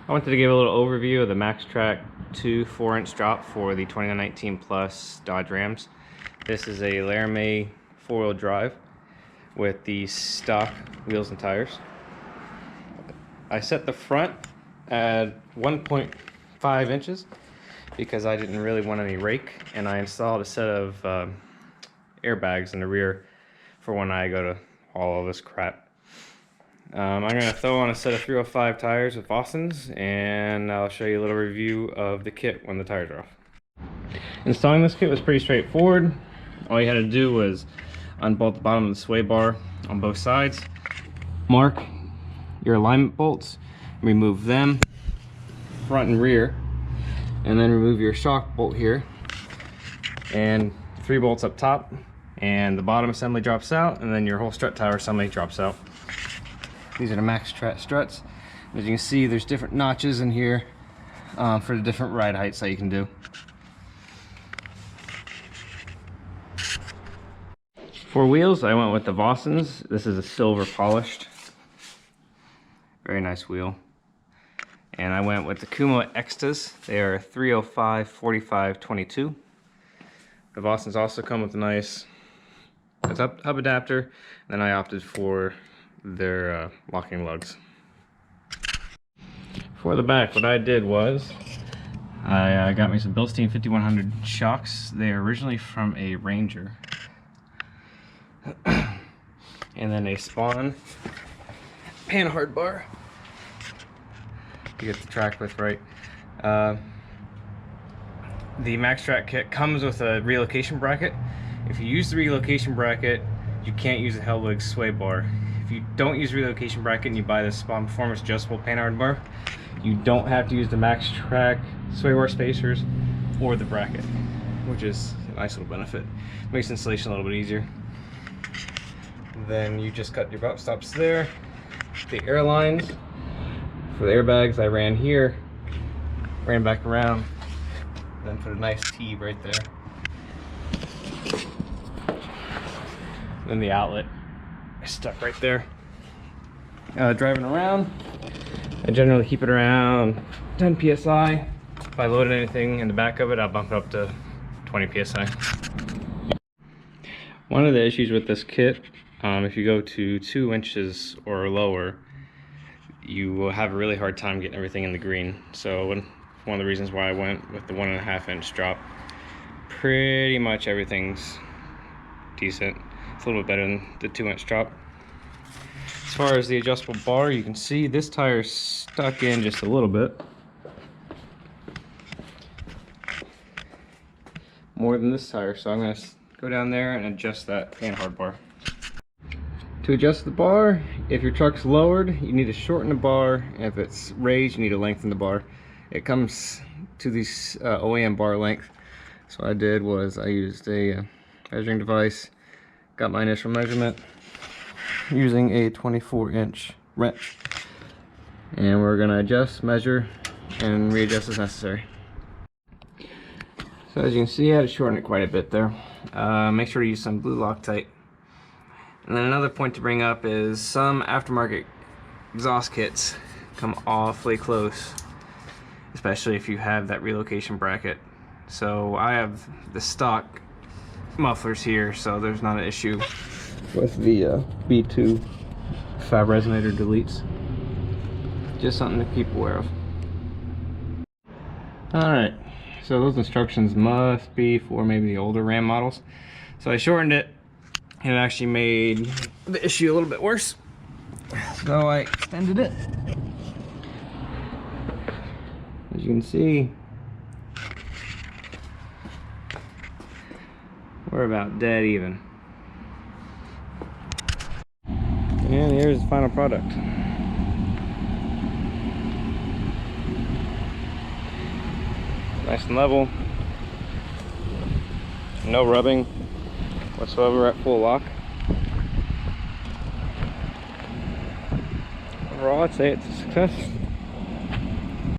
I wanted to give a little overview of the Maxtrac 2 4-inch drop for the 2019 Plus Dodge Rams. This is a Laramie 4-wheel drive with the stock wheels and tires. I set the front at 1.5 inches because I didn't really want any rake, and I installed a set of airbags in the rear for when I go to haul all this crap. I'm going to throw on a set of 305 tires with Boston's, and I'll show you a little review of the kit when the tires are off. Installing this kit was pretty straightforward. All you had to do was unbolt the bottom of the sway bar on both sides, mark your alignment bolts, remove them front and rear, and then remove your shock bolt here, and 3 bolts up top, and the bottom assembly drops out, and then your whole strut tower assembly drops out. These are the Maxtrac struts. As you can see, there's different notches in here for the different ride heights that you can do. For wheels, I went with the Boston's. This is a silver polished, very nice wheel. And I went with the Kumo Extas. They are 305 45 22. The Boston's also come with a nice hub adapter, and then I opted for their locking lugs. For the back, what I did was I got me some Bilstein 5100 shocks. They are originally from a Ranger, and then a Spawn panhard bar to get the track width right. The Maxtrac kit comes with a relocation bracket. If you use the relocation bracket, you can't use the Hellwig sway bar. If you don't use relocation bracket and you buy the Spawn Performance adjustable panhard bar, you don't have to use the Maxtrac sway bar spacers or the bracket, which is a nice little benefit. Makes installation a little bit easier. Then you just cut your belt stops there. The air lines for the airbags I ran here, ran back around, then put a nice T right there. Then the outlet is stuck right there. Driving around, I generally keep it around 10 psi. If I loaded anything in the back of it, I'll bump it up to 20 psi. One of the issues with this kit, if you go to 2 inches or lower, you will have a really hard time getting everything in the green. So one of the reasons why I went with the 1.5 inch drop. Pretty much everything's decent. It's a little bit better than the 2 inch drop. As far as the adjustable bar, you can see this tire's stuck in just a little bit more than this tire, so I'm going to go down there and adjust that panhard bar. To adjust the bar, if your truck's lowered, you need to shorten the bar, and if it's raised, you need to lengthen the bar. It comes to these OEM bar length. So what I did was I used a measuring device, got my initial measurement using a 24-inch wrench, and we're going to adjust, measure, and readjust as necessary. So as you can see, I had to shorten it quite a bit there. Make sure to use some blue Loctite. And then another point to bring up is some aftermarket exhaust kits come awfully close, especially if you have that relocation bracket. So I have the stock mufflers here, so there's not an issue with the B2 fab resonator deletes. Just something to keep aware of. Alright, so those instructions must be for maybe the older Ram models. So I shortened it, and it actually made the issue a little bit worse. So I extended it. As you can see, we're about dead even. And here's the final product. Nice and level. No rubbing whatsoever at full lock. Overall, I'd say it's a success.